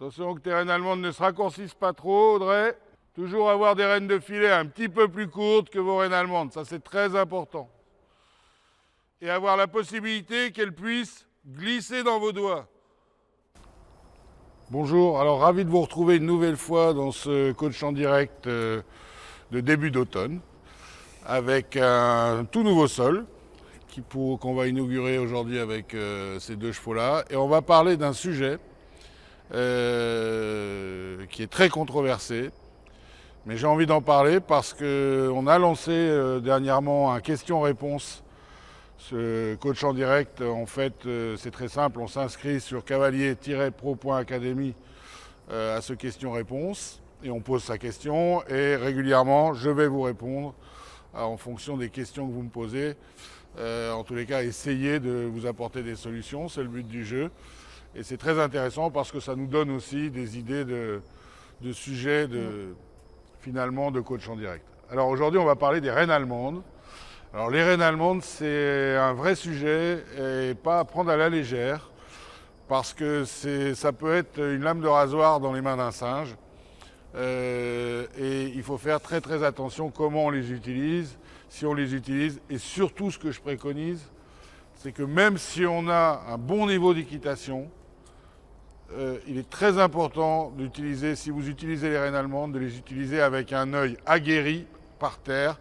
Attention que tes rênes allemandes ne se raccourcissent pas trop, Audrey. Toujours avoir des rênes de filet un petit peu plus courtes que vos rênes allemandes, ça c'est très important. Et avoir la possibilité qu'elles puissent glisser dans vos doigts. Bonjour, alors ravi de vous retrouver une nouvelle fois dans ce coach en direct de début d'automne avec un tout nouveau sol qu'on va inaugurer aujourd'hui avec ces deux chevaux-là. Et on va parler d'un sujet qui est très controversé. Mais j'ai envie d'en parler parce qu'on a lancé dernièrement un question-réponse. Ce coach en direct, en fait, c'est très simple. On s'inscrit sur cavalier-pro.academy à ce question-réponse et on pose sa question. Et régulièrement, je vais vous répondre en fonction des questions que vous me posez. En tous les cas, essayez de vous apporter des solutions. C'est le but du jeu. Et c'est très intéressant parce que ça nous donne aussi des idées de sujets finalement de coach en direct. Alors aujourd'hui, on va parler des rênes allemandes. Alors les rênes allemandes, c'est un vrai sujet et pas à prendre à la légère parce que ça peut être une lame de rasoir dans les mains d'un singe. Et il faut faire très très attention comment on les utilise, si on les utilise. Et surtout, ce que je préconise, c'est que même si on a un bon niveau d'équitation, il est très important d'utiliser, si vous utilisez les rênes allemandes, de les utiliser avec un œil aguerri par terre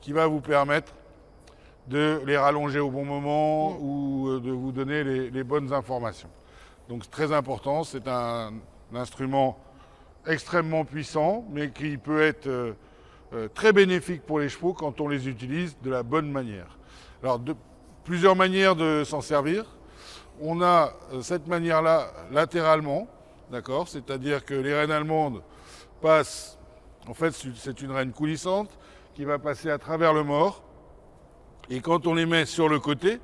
qui va vous permettre de les rallonger au bon moment ou de vous donner les bonnes informations. Donc c'est très important, c'est un instrument extrêmement puissant, mais qui peut être très bénéfique pour les chevaux quand on les utilise de la bonne manière. Alors, plusieurs manières de s'en servir. On a cette manière-là latéralement, d'accord, c'est-à-dire que les rênes allemandes passent, en fait c'est une reine coulissante qui va passer à travers le mors, et quand on les met sur le côté,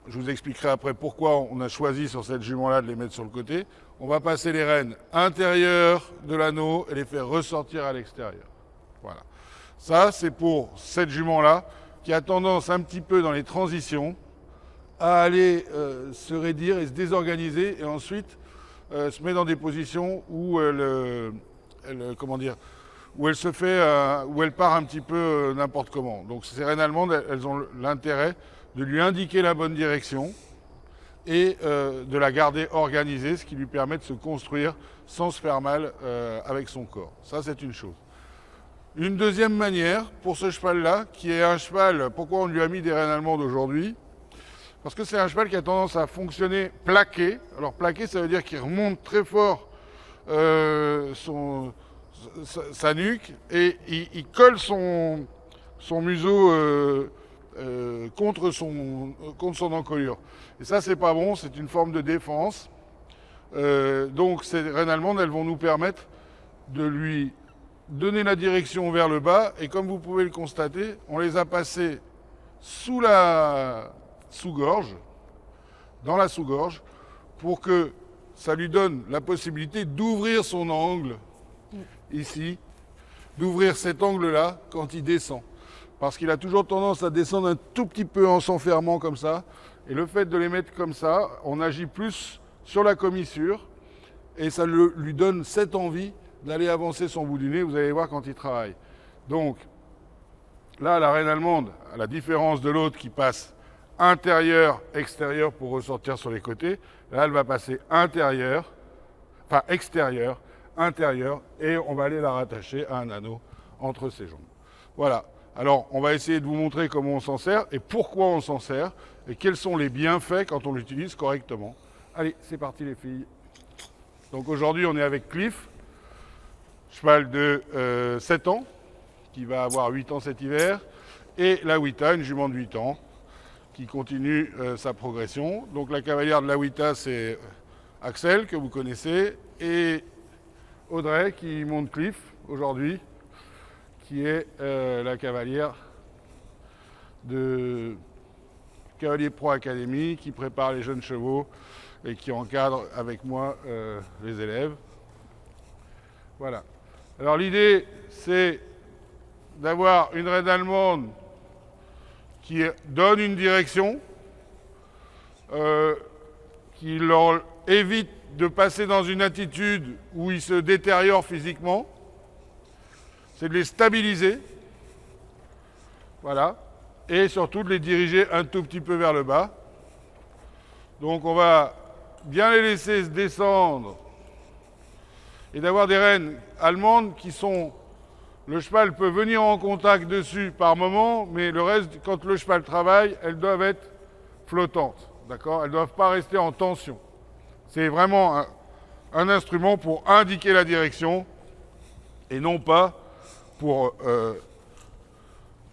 je vous expliquerai après pourquoi on a choisi sur cette jument-là de les mettre sur le côté, on va passer les rênes intérieures de l'anneau et les faire ressortir à l'extérieur. Voilà. Ça, c'est pour cette jument-là qui a tendance un petit peu dans les transitions à aller se raidir et se désorganiser et ensuite se met dans des positions où où elle se fait, où elle part un petit peu n'importe comment. Donc ces rênes allemandes, elles ont l'intérêt de lui indiquer la bonne direction et de la garder organisée, ce qui lui permet de se construire sans se faire mal avec son corps. Ça, c'est une chose. Une deuxième manière pour ce cheval-là, qui est un cheval, pourquoi on lui a mis des rênes allemandes aujourd'hui ? Parce que c'est un cheval qui a tendance à fonctionner plaqué. Alors plaqué, ça veut dire qu'il remonte très fort sa nuque et il colle son museau contre son encolure. Et ça, c'est pas bon, c'est une forme de défense. Donc ces rênes allemandes, elles vont nous permettre de lui donner la direction vers le bas. Et comme vous pouvez le constater, on les a passées sous la sous-gorge, dans la sous-gorge, pour que ça lui donne la possibilité d'ouvrir son angle, ici, d'ouvrir cet angle-là quand il descend. Parce qu'il a toujours tendance à descendre un tout petit peu en s'enfermant comme ça. Et le fait de les mettre comme ça, on agit plus sur la commissure et ça lui donne cette envie d'aller avancer son bout du nez, vous allez voir quand il travaille. Donc, là, la reine allemande, à la différence de l'autre qui passe intérieur, extérieur pour ressortir sur les côtés. Là, elle va passer extérieur, intérieur, et on va aller la rattacher à un anneau entre ses jambes. Voilà. Alors, on va essayer de vous montrer comment on s'en sert et pourquoi on s'en sert et quels sont les bienfaits quand on l'utilise correctement. Allez, c'est parti les filles. Donc aujourd'hui, on est avec Cliff, cheval de 7 ans, qui va avoir 8 ans cet hiver, et la Wita, une jument de 8 ans, qui continue sa progression. Donc la cavalière de la Wita, c'est Axel, que vous connaissez, et Audrey, qui monte Cliff aujourd'hui, qui est la cavalière de Cavalier Pro Academy, qui prépare les jeunes chevaux et qui encadre avec moi les élèves. Voilà. Alors l'idée, c'est d'avoir une reine allemande qui donne une direction, qui leur évite de passer dans une attitude où ils se détériorent physiquement. C'est de les stabiliser. Voilà. Et surtout de les diriger un tout petit peu vers le bas. Donc on va bien les laisser se descendre et d'avoir des rênes allemandes qui sont... Le cheval peut venir en contact dessus par moment, mais le reste, quand le cheval travaille, elles doivent être flottantes. D'accord ? Elles ne doivent pas rester en tension. C'est vraiment un instrument pour indiquer la direction et non pas pour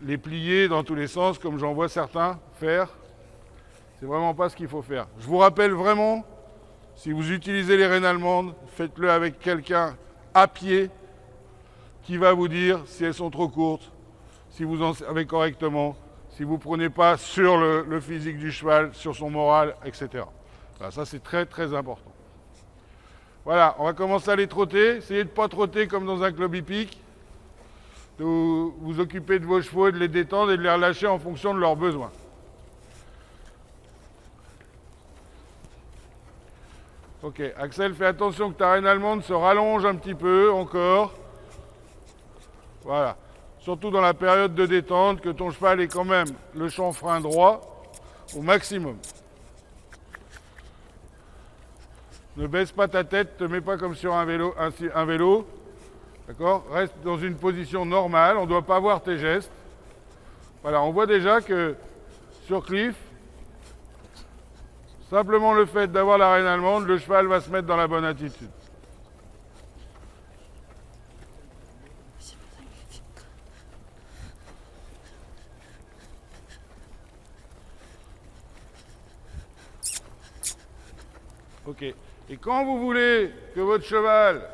les plier dans tous les sens, comme j'en vois certains faire. C'est vraiment pas ce qu'il faut faire. Je vous rappelle vraiment, si vous utilisez les rênes allemandes, faites-le avec quelqu'un à pied qui va vous dire si elles sont trop courtes, si vous en servez correctement, si vous ne prenez pas sur le physique du cheval, sur son moral, etc. Voilà, ça, c'est très, très important. Voilà, on va commencer à les trotter. Essayez de ne pas trotter comme dans un club hippique, de vous occuper de vos chevaux et de les détendre et de les relâcher en fonction de leurs besoins. Ok, Axel, fais attention que ta reine allemande se rallonge un petit peu encore. Voilà. Surtout dans la période de détente, que ton cheval ait quand même le chanfrein droit au maximum. Ne baisse pas ta tête, ne te mets pas comme sur un vélo. D'accord ? Reste dans une position normale, on ne doit pas voir tes gestes. Voilà, on voit déjà que sur Cliff, simplement le fait d'avoir la reine allemande, le cheval va se mettre dans la bonne attitude. Ok. Et quand vous voulez que votre cheval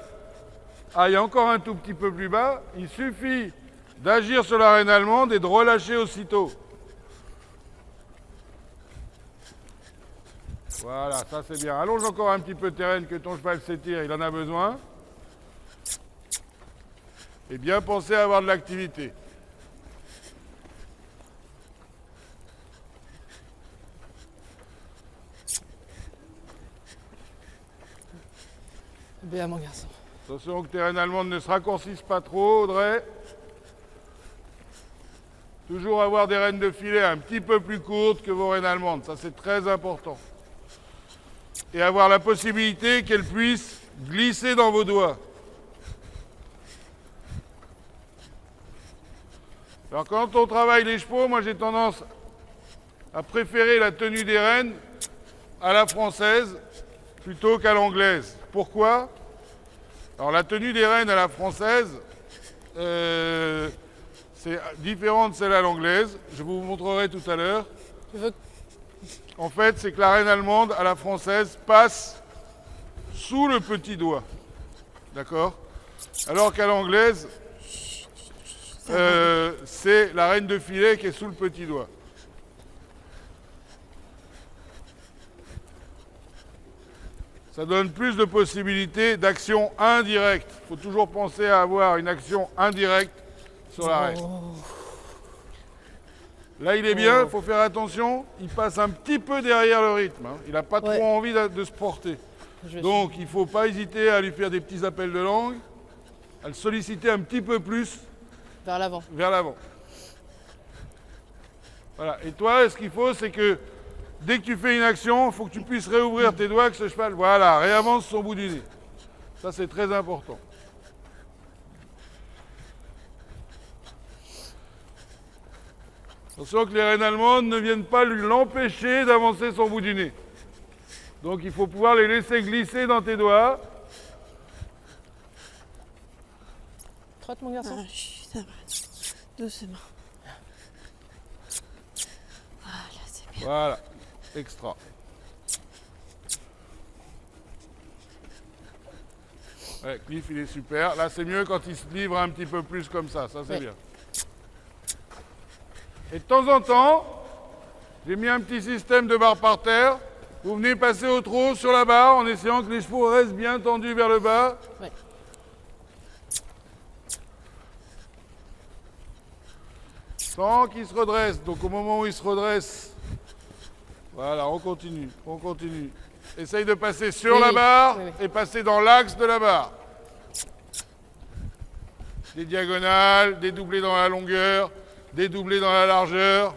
aille encore un tout petit peu plus bas, il suffit d'agir sur la reine allemande et de relâcher aussitôt. Voilà, ça c'est bien. Allonge encore un petit peu tes rênes, que ton cheval s'étire, il en a besoin. Et bien pensez à avoir de l'activité. Bien, mon garçon. Attention que tes rênes allemandes ne se raccourcissent pas trop, Audrey. Toujours avoir des rênes de filet un petit peu plus courtes que vos rênes allemandes, ça c'est très important. Et avoir la possibilité qu'elles puissent glisser dans vos doigts. Alors quand on travaille les chevaux, moi j'ai tendance à préférer la tenue des rênes à la française plutôt qu'à l'anglaise. Pourquoi ? Alors la tenue des rênes à la française, c'est différent de celle à l'anglaise. Je vous montrerai tout à l'heure. En fait, c'est que la reine allemande à la française passe sous le petit doigt. D'accord ? Alors qu'à l'anglaise, c'est la reine de filet qui est sous le petit doigt. Ça donne plus de possibilités d'action indirecte. Il faut toujours penser à avoir une action indirecte sur la reine. Là, il est bien, il faut faire attention. Il passe un petit peu derrière le rythme. Hein. Il n'a pas trop envie de se porter. Donc, il ne faut pas hésiter à lui faire des petits appels de langue, à le solliciter un petit peu plus vers l'avant. Vers l'avant. Voilà. Et toi, ce qu'il faut, c'est que dès que tu fais une action, il faut que tu puisses réouvrir tes doigts, que ce cheval, voilà, réavance son bout du nez. Ça, c'est très important. Attention que les rênes allemandes ne viennent pas l'empêcher d'avancer son bout du nez. Donc, il faut pouvoir les laisser glisser dans tes doigts. Trotte, mon garçon. Ça va. Doucement. Voilà, c'est bien. Voilà, extra. Ouais, Cliff, il est super. Là, c'est mieux quand il se livre un petit peu plus comme ça. Ça, c'est bien. Et de temps en temps, j'ai mis un petit système de barre par terre. Vous venez passer au trot sur la barre en essayant que les chevaux restent bien tendus vers le bas. Ouais. Sans qu'ils se redressent. Donc au moment où ils se redressent, voilà, on continue, on continue. Essaye de passer sur Oui, la oui. barre Oui, oui. et passer dans l'axe de la barre. Des diagonales, des doublés dans la longueur, des doublés dans la largeur.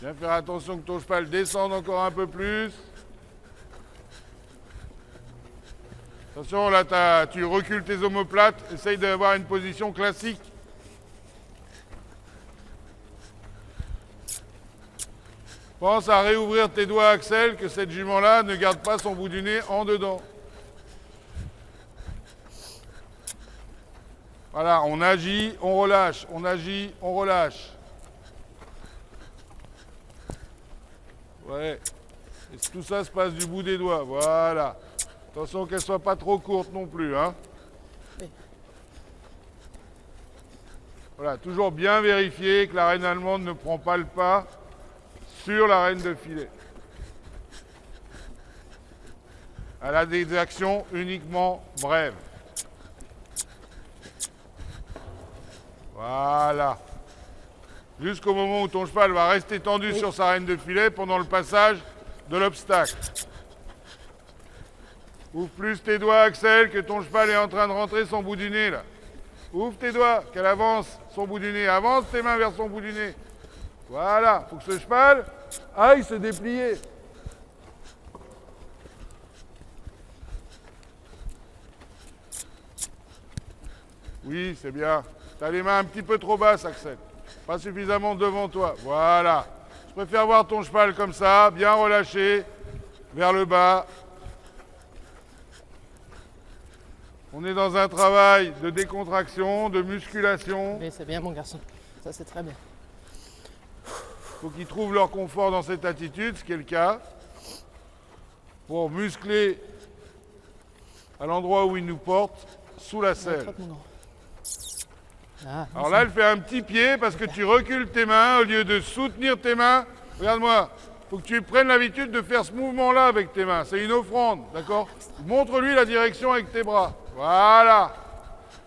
Bien faire attention que ton cheval descende encore un peu plus. Attention, là, tu recules tes omoplates. Essaye d'avoir une position classique. Pense à réouvrir tes doigts, Axel, que cette jument-là ne garde pas son bout du nez en dedans. Voilà, on agit, on relâche, on agit, on relâche. Ouais. Et tout ça se passe du bout des doigts, voilà. Attention qu'elle ne soit pas trop courte non plus, hein. Oui. Voilà, toujours bien vérifier que la reine allemande ne prend pas le pas sur la reine de filet. Elle a des actions uniquement brèves. Voilà. Jusqu'au moment où ton cheval va rester tendu sur sa reine de filet pendant le passage de l'obstacle. Ouvre plus tes doigts, Axel, que ton cheval est en train de rentrer son bout du nez, là. Ouvre tes doigts, qu'elle avance son bout du nez. Avance tes mains vers son bout du nez. Voilà. Il faut que ce cheval aille se déplier. Oui, c'est bien. Tu as les mains un petit peu trop basses, Axel. Pas suffisamment devant toi. Voilà. Je préfère voir ton cheval comme ça, bien relâché, vers le bas. On est dans un travail de décontraction, de musculation. Oui, c'est bien, mon garçon. Ça, c'est très bien. Il faut qu'ils trouvent leur confort dans cette attitude, ce qui est le cas, pour muscler à l'endroit où ils nous portent, sous la selle. Trotte, mon grand. Ah, Alors là, elle fait un petit pied parce que tu recules tes mains au lieu de soutenir tes mains. Regarde-moi, il faut que tu prennes l'habitude de faire ce mouvement-là avec tes mains. C'est une offrande, d'accord? Montre-lui la direction avec tes bras. Voilà.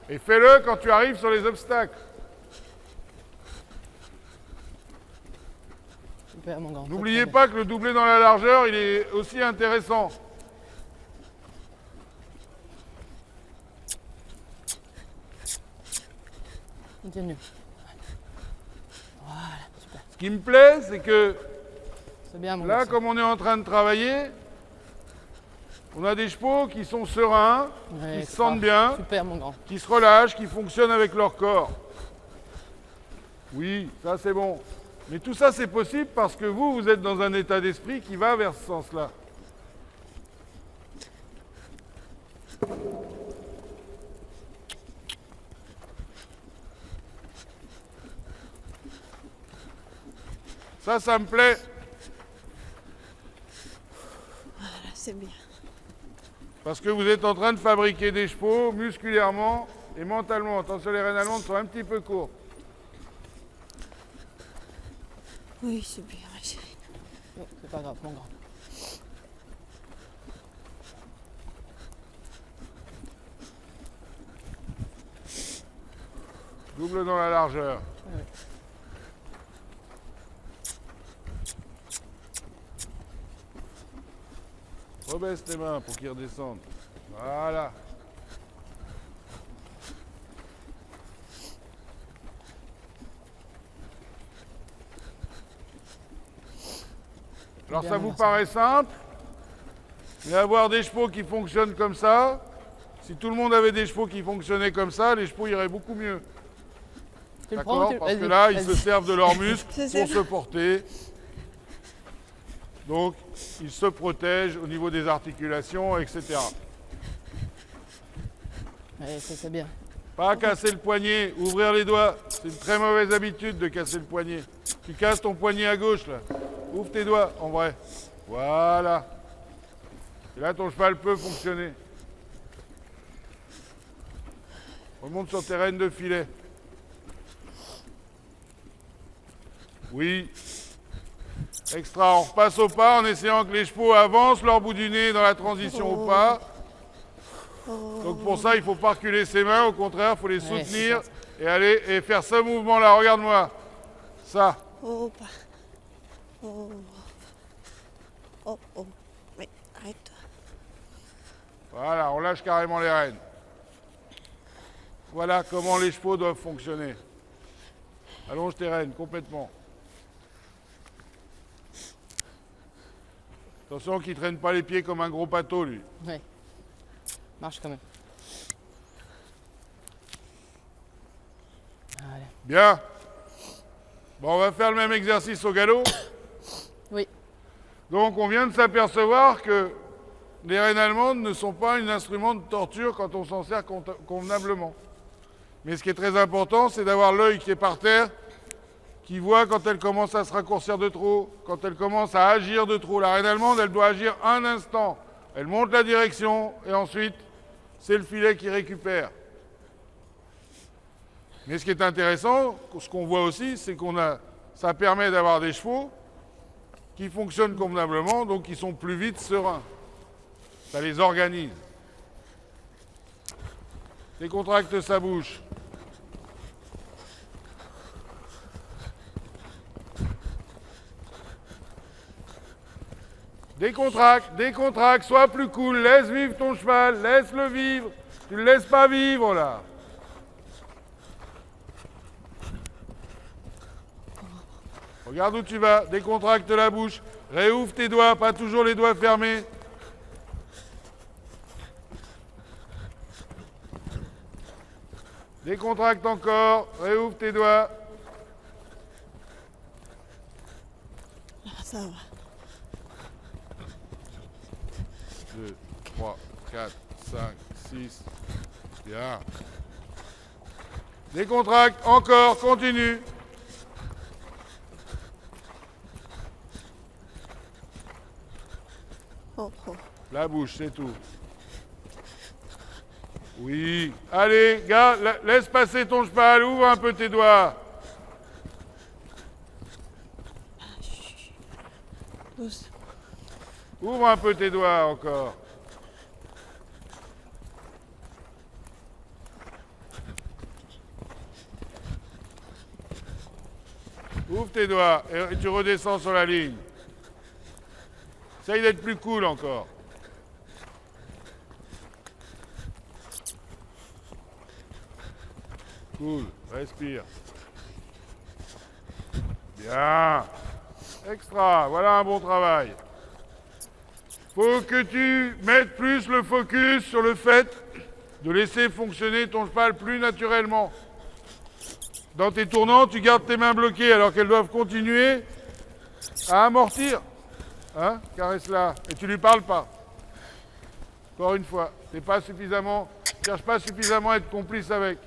Et fais-le quand tu arrives sur les obstacles. super, mon grand. N'oubliez pas que le doublé dans la largeur, il est aussi intéressant. Continue. Voilà, super. Ce qui me plaît, c'est que C'est bien, mon là, garçon. comme on est en train de travailler, on a des chevaux qui sont sereins, Ouais, qui se sentent c'est bien, super, mon grand. qui se relâchent, qui fonctionnent avec leur corps. Oui, ça c'est bon. Mais tout ça c'est possible parce que vous êtes dans un état d'esprit qui va vers ce sens-là. Ça me plaît. Voilà, c'est bien. Parce que vous êtes en train de fabriquer des chevaux musculairement et mentalement. Attention, les reines allemandes sont un petit peu courtes. Oui, c'est bien, ma chérie. Oui, c'est pas grave, mon grand. Double dans la largeur. Oui. Rebaisse tes mains pour qu'ils redescendent. Voilà. Alors Bien, ça mon vous garçon. paraît simple, mais avoir des chevaux qui fonctionnent comme ça, si tout le monde avait des chevaux qui fonctionnaient comme ça, les chevaux iraient beaucoup mieux. Tu le prends D'accord? ou tu... Parce que Vas-y, là, ils vas-y. se servent de leurs muscles C'est pour ça. se porter. Donc, ils se protègent au niveau des articulations, etc. Ouais, ça, c'est bien. Pas casser le poignet, ouvrir les doigts. C'est une très mauvaise habitude de casser le poignet. Tu casses ton poignet à gauche, là. Ouvre tes doigts, en vrai. Voilà. Et là, ton cheval peut fonctionner. Remonte sur tes rênes de filet. Oui. Extra, on repasse au pas en essayant que les chevaux avancent leur bout du nez dans la transition au pas. Donc pour ça, il ne faut pas reculer ses mains, au contraire, il faut les Ouais, soutenir c'est ça. et aller et faire ce mouvement-là. Regarde-moi. Ça. Oh, pas. Oh. Oh, oh. Mais arrête-toi. Voilà, on lâche carrément les rênes. Voilà comment les chevaux doivent fonctionner. Allonge tes rênes complètement. Attention qu'il ne traîne pas les pieds comme un gros pâteau, lui. Ouais. Marche quand même. Allez. Bien. Bon, on va faire le même exercice au galop. Oui. Donc, on vient de s'apercevoir que les rênes allemandes ne sont pas un instrument de torture quand on s'en sert convenablement. Mais ce qui est très important, c'est d'avoir l'œil qui est par terre, qui voit quand elle commence à se raccourcir de trop, quand elle commence à agir de trop. La reine allemande, elle doit agir un instant. Elle monte la direction et ensuite, c'est le filet qui récupère. Mais ce qui est intéressant, ce qu'on voit aussi, c'est ça permet d'avoir des chevaux qui fonctionnent convenablement, donc qui sont plus vite sereins. Ça les organise. Décontracte sa bouche. Décontracte, sois plus cool, laisse vivre ton cheval, laisse-le vivre. Tu ne le laisses pas vivre là. Regarde où tu vas, décontracte la bouche, réouvre tes doigts, pas toujours les doigts fermés. Décontracte encore, réouvre tes doigts. Ah, ça va. 2, 3, 4, 5, 6. Bien. Décontracte, encore, continue. Oh, oh. La bouche, c'est tout. Oui. Allez, gars, laisse passer ton cheval, ouvre un peu tes doigts. Douce. Ouvre un peu tes doigts encore. Ouvre tes doigts et tu redescends sur la ligne. Essaye d'être plus cool encore. Cool, respire. Bien. Extra, voilà un bon travail. Faut que tu mettes plus le focus sur le fait de laisser fonctionner ton cheval plus naturellement. Dans tes tournants, tu gardes tes mains bloquées alors qu'elles doivent continuer à amortir. Hein? Caresse-la. Et tu lui parles pas. Encore une fois, t'es pas suffisamment, cherche pas suffisamment à être complice avec.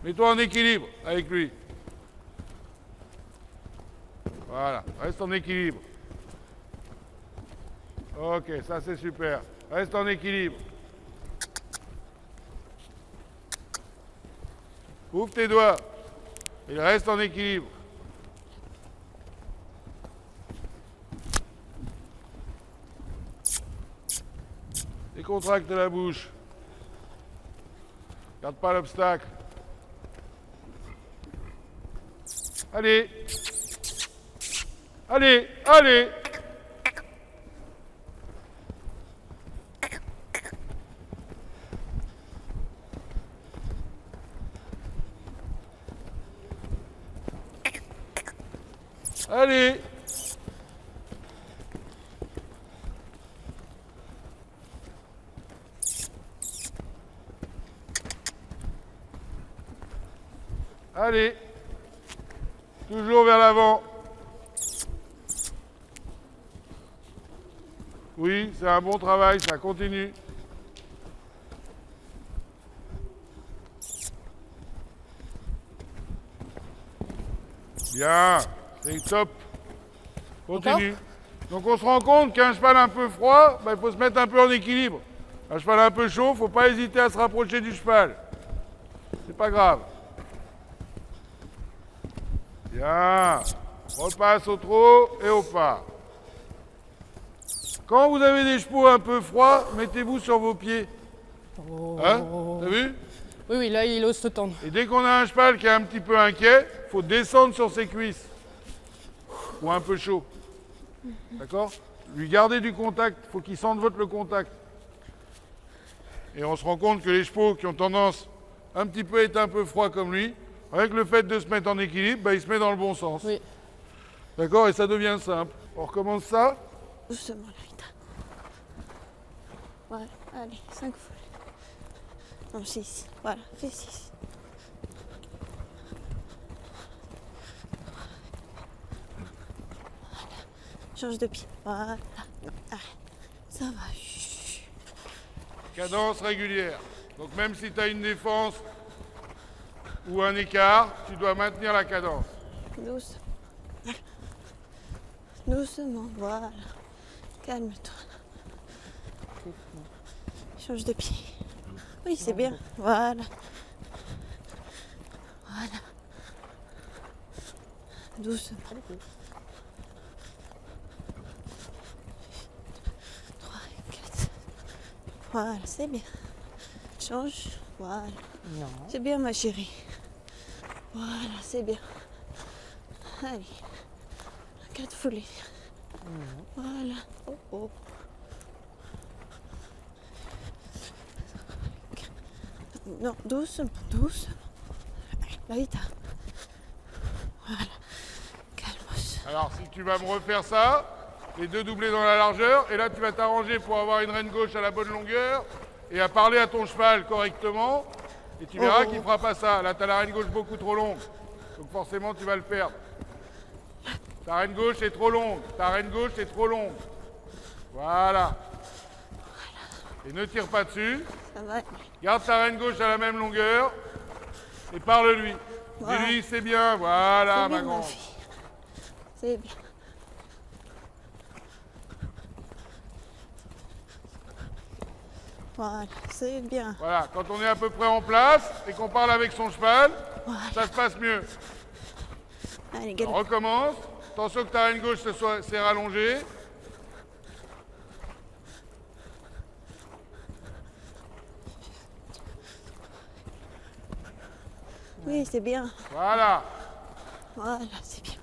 Mets-toi en équilibre avec lui. Voilà, reste en équilibre. Ok, ça c'est super. Reste en équilibre. Ouvre tes doigts. Il reste en équilibre. Décontracte la bouche. Garde pas l'obstacle. Allez. Allez, allez. Allez. Allez. Toujours vers l'avant. Oui, c'est un bon travail, ça continue. Bien, c'est top. Continue. Donc on se rend compte qu'un cheval un peu froid, il faut se mettre un peu en équilibre. Un cheval un peu chaud, il ne faut pas hésiter à se rapprocher du cheval. C'est pas grave. Bien. Repasse au trot et au pas. Quand vous avez des chevaux un peu froids, mettez-vous sur vos pieds. Hein? T'as vu? Oui, oui, là, il ose se tendre. Et dès qu'on a un cheval qui est un petit peu inquiet, il faut descendre sur ses cuisses. ou un peu chaud. D'accord? Lui garder du contact, il faut qu'il sente le contact. Et on se rend compte que les chevaux qui ont tendance un petit peu à être un peu froids comme lui, avec le fait de se mettre en équilibre, bah, il se met dans le bon sens. Oui. D'accord? Et ça devient simple. On recommence ça. Doucement, Lolita. Voilà, allez, 5 fois. Non, 6. Voilà, fais 6. Voilà. Change de pied. Voilà. Non, arrête. Ça va. Chut. Cadence régulière. Donc même si tu as une défense ou un écart, tu dois maintenir la cadence. Doucement. Doucement, voilà. Calme-toi. Change de pied. Oui, c'est bien. Voilà. Voilà. Doucement. 3, 4. Voilà, c'est bien. Change. Voilà. Non. C'est bien, ma chérie. Voilà, c'est bien. Allez. 4 foulées. Voilà. Oh, oh. Non, doucement, doucement. Lolita. Voilà. Calmos. Alors si tu vas me refaire ça, les deux doublés dans la largeur, et là tu vas t'arranger pour avoir une reine gauche à la bonne longueur et à parler à ton cheval correctement, et tu verras qu'il ne fera pas ça. Là tu as la reine gauche beaucoup trop longue, donc forcément tu vas le perdre. Ta reine gauche est trop longue, ta reine gauche est trop longue. Voilà. Et ne tire pas dessus. Ça va. Garde ta reine gauche à la même longueur et parle-lui. Voilà. Dis-lui c'est bien, voilà C'est ma bien, grande. ma fille. C'est bien. Voilà, c'est bien. Voilà, quand on est à peu près en place et qu'on parle avec son cheval, ça se passe mieux. Allez, On galop. recommence. Attention que ta reine gauche s'est rallongée. Oui, c'est bien. Voilà. Voilà, c'est bien.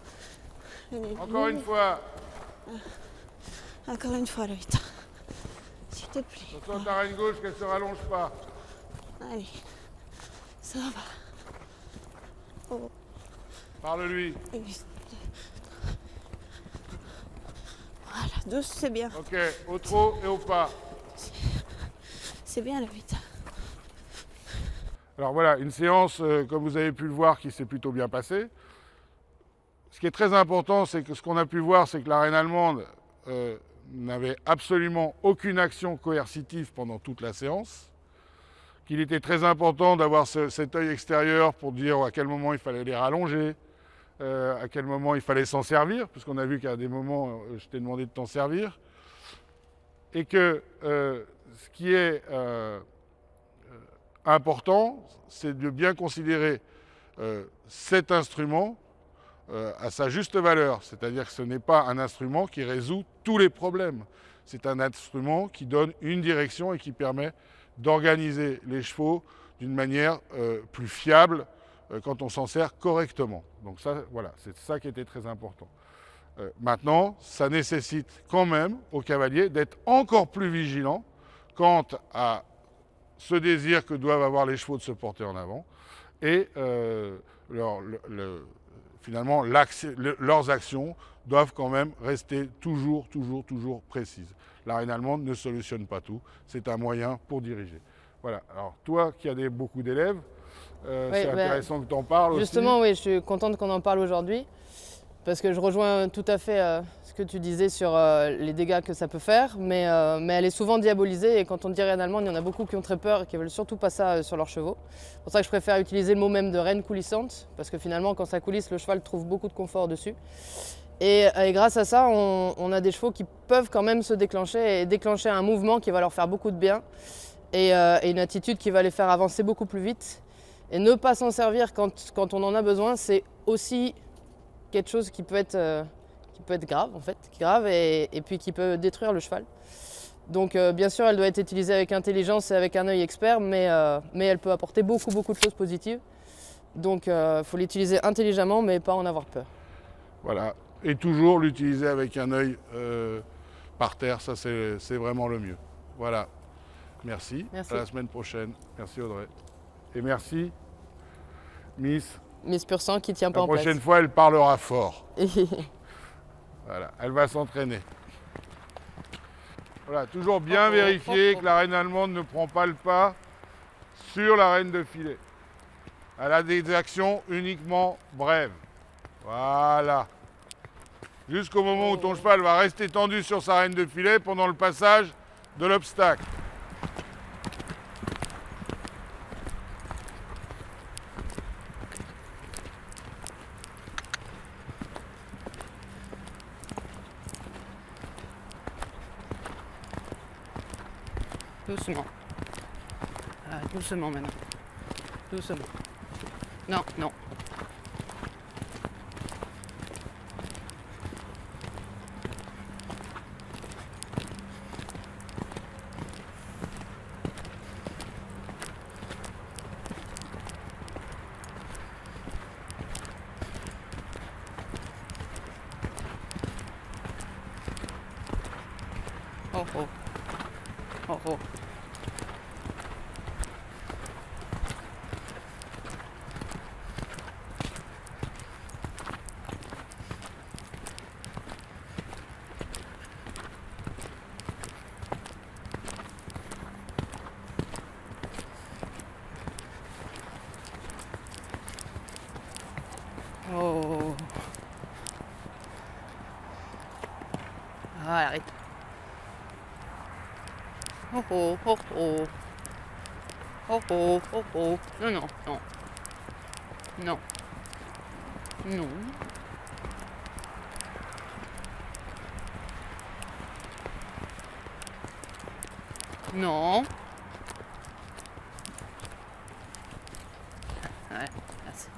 Allez, Encore une fois. Encore une fois, Lolita. S'il te plaît. Attention à ta reine gauche qu'elle ne se rallonge pas. Allez. Ça va. Oh. Parle-lui. Voilà, douce, c'est bien. Ok, au trot et au pas. C'est bien, Lolita. Alors voilà, une séance, comme vous avez pu le voir, qui s'est plutôt bien passée. Ce qui est très important, c'est que ce qu'on a pu voir, c'est que la reine allemande n'avait absolument aucune action coercitive pendant toute la séance. Qu'il était très important d'avoir cet œil extérieur pour dire à quel moment il fallait les rallonger, à quel moment il fallait s'en servir, puisqu'on a vu qu'à des moments, je t'ai demandé de t'en servir. Et que ce qui est important, c'est de bien considérer cet instrument à sa juste valeur. C'est-à-dire que ce n'est pas un instrument qui résout tous les problèmes. C'est un instrument qui donne une direction et qui permet d'organiser les chevaux d'une manière plus fiable quand on s'en sert correctement. Donc ça, voilà, c'est ça qui était très important. Maintenant, ça nécessite quand même aux cavaliers d'être encore plus vigilants quant à ce désir que doivent avoir les chevaux de se porter en avant et finalement leurs actions doivent quand même rester toujours précises. La reine allemande ne solutionne pas tout, c'est un moyen pour diriger. Voilà, alors toi qui as beaucoup d'élèves, c'est intéressant que tu en parles justement, aussi. oui, je suis contente qu'on en parle aujourd'hui parce que je rejoins tout à fait ce que tu disais sur les dégâts que ça peut faire, mais elle est souvent diabolisée et quand on dit reine allemande, il y en a beaucoup qui ont très peur et qui ne veulent surtout pas ça sur leurs chevaux. C'est pour ça que je préfère utiliser le mot même de reine coulissante parce que finalement, quand ça coulisse, le cheval trouve beaucoup de confort dessus. Et grâce à ça, on a des chevaux qui peuvent quand même se déclencher et déclencher un mouvement qui va leur faire beaucoup de bien et une attitude qui va les faire avancer beaucoup plus vite. Et ne pas s'en servir quand on en a besoin, c'est aussi quelque chose qui peut être grave en fait, et puis qui peut détruire le cheval. Donc bien sûr, elle doit être utilisée avec intelligence et avec un œil expert, mais elle peut apporter beaucoup de choses positives. Donc il faut l'utiliser intelligemment, mais pas en avoir peur. Voilà, Et toujours l'utiliser avec un œil par terre, ça c'est vraiment le mieux. Voilà. Merci. Merci. À la semaine prochaine. Merci Audrey. Et merci Miss. Miss Pur Sang qui tient pas La en place. prochaine fois, elle parlera fort. Voilà, elle va s'entraîner. Voilà, toujours bien vérifier que la reine allemande ne prend pas le pas sur la reine de filet. Elle a des actions uniquement brèves. Voilà. Jusqu'au moment où ton cheval va rester tendu sur sa reine de filet pendant le passage de l'obstacle. Doucement. Ah, doucement maintenant. Doucement. Non, non. Oh oh. Oh oh. Oh. Ah, arrête. Oh oh, oh oh. Oh oh, oh oh. Non, non, non. Non. Non. Non. Ouais, merci.